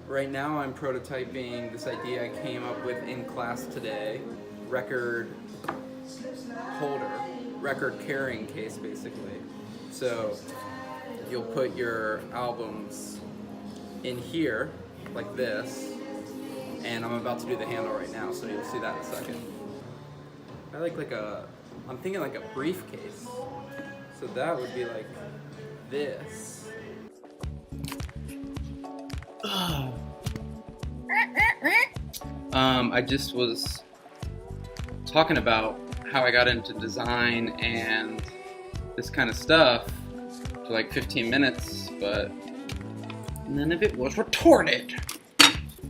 Right now I'm prototyping this idea I came up with in class today. Record holder, record carrying case basically. So you'll put your albums in here like this, and I'm about to do the handle right now, so you'll see that in a second. I I'm thinking like a briefcase. So that would be like this. I just was talking about how I got into design and this kind of stuff for like 15 minutes, but none of it was recorded.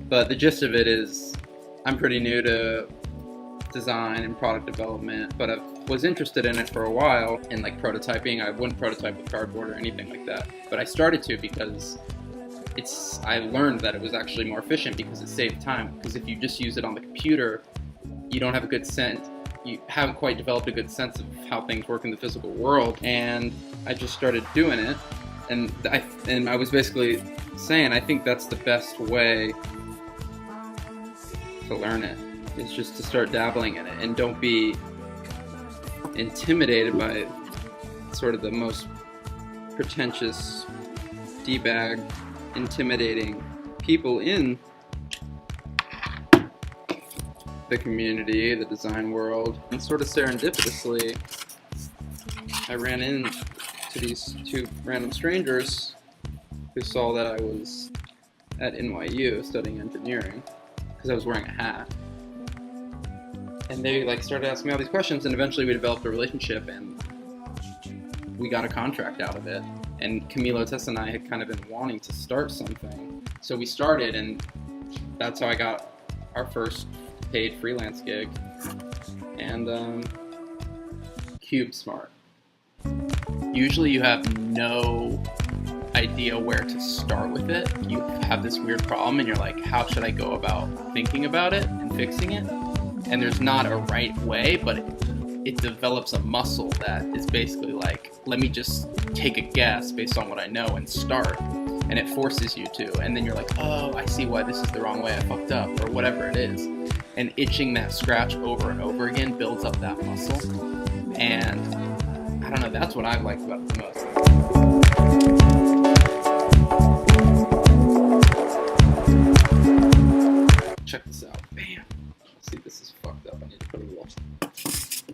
But the gist of it is I'm pretty new to design and product development, but I was interested in it for a while, in like prototyping. I wouldn't prototype with cardboard or anything like that, but I started to because I learned that it was actually more efficient because it saved time. Because if you just use it on the computer, you don't have a good sense. You haven't quite developed a good sense of how things work in the physical world. And I just started doing it, and I was basically saying I think that's the best way to learn it. Is just to start dabbling in it, and don't be intimidated by sort of the most pretentious, D-bag, intimidating people in the community, the design world. And sort of serendipitously, I ran into these two random strangers who saw that I was at NYU studying engineering because I was wearing a hat. And they like started asking me all these questions, and eventually we developed a relationship and we got a contract out of it. And Camilo Tessa and I had kind of been wanting to start something. So we started, and that's how I got our first paid freelance gig. And CubeSmart. Usually you have no idea where to start with it. You have this weird problem and you're like, how should I go about thinking about it and fixing it? And there's not a right way, but it develops a muscle that is basically like, let me just take a guess based on what I know and start. And it forces you to. And then you're like, oh, I see why this is the wrong way, I fucked up, or whatever it is. And itching that scratch over and over again builds up that muscle. And I don't know, that's what I've liked about it the most. Check this out. Bam. See, this is fucked up. I need to put a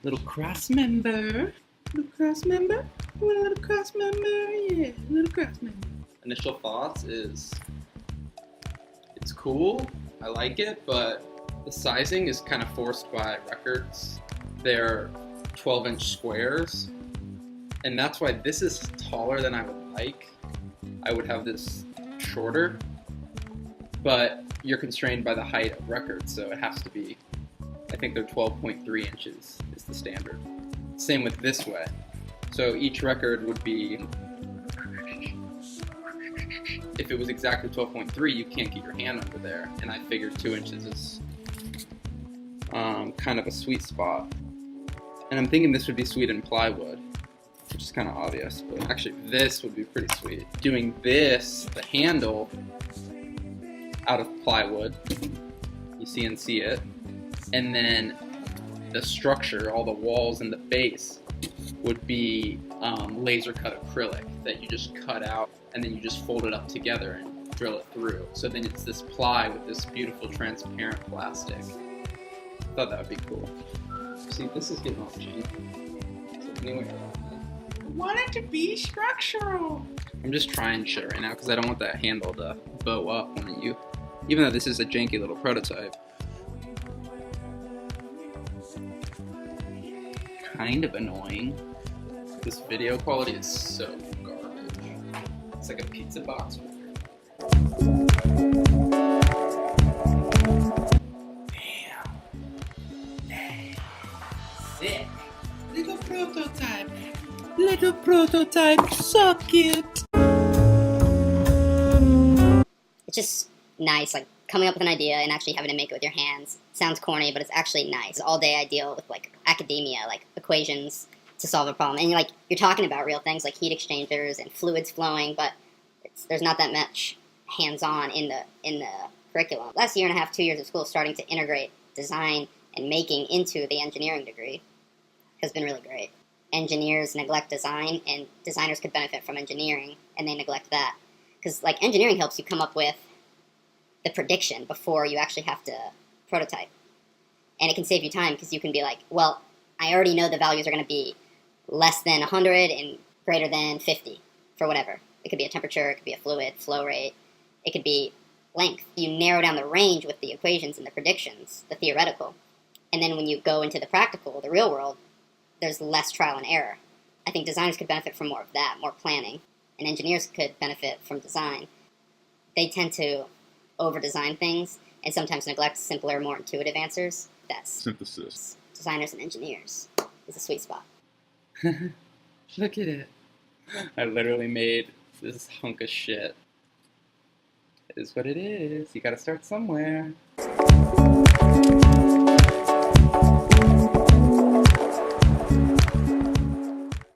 little cross member. Little cross member? You want a little cross member? Yeah, a little cross member. Initial thoughts is it's cool. I like it, but the sizing is kind of forced by records. They're 12-inch squares, and that's why this is taller than I would like. I would have this shorter, but you're constrained by the height of records, so it has to be, I think they're 12.3 inches is the standard. Same with this way. So each record would be, if it was exactly 12.3, you can't get your hand under there. And I figured 2 inches is kind of a sweet spot. And I'm thinking this would be sweet in plywood, which is kind of obvious, but actually this would be pretty sweet. Doing this, the handle, out of plywood, you CNC it, and then the structure, all the walls and the base would be laser cut acrylic that you just cut out, and then you just fold it up together and drill it through. So then it's this ply with this beautiful transparent plastic. I thought that would be cool. See, this is getting all cheap. So anyway, I want it to be structural. I'm just trying shit right now because I don't want that handle to bow up on you. Even though this is a janky little prototype. kind of annoying. This video quality is so garbage. It's like a pizza box. Damn. Sick. Little prototype. Little prototype. So cute. It's just nice, like coming up with an idea and actually having to make it with your hands. Sounds corny, but it's actually nice. All day I deal with like academia, like equations to solve a problem. And you're talking about real things like heat exchangers and fluids flowing, but there's not that much hands-on in the curriculum. Last year and a half, 2 years of school, starting to integrate design and making into the engineering degree has been really great. Engineers neglect design, and designers could benefit from engineering, and they neglect that. Because like engineering helps you come up with the prediction before you actually have to prototype. And it can save you time because you can be like, well, I already know the values are going to be less than 100 and greater than 50 for whatever. It could be a temperature, it could be a fluid, flow rate, it could be length. You narrow down the range with the equations and the predictions, the theoretical. And then when you go into the practical, the real world, there's less trial and error. I think designers could benefit from more of that, more planning. And engineers could benefit from design. They tend to over-design things and sometimes neglect simpler, more intuitive answers. That's synthesis. Designers and engineers is a sweet spot. Look at it. I literally made this hunk of shit. It is what it is. You gotta start somewhere.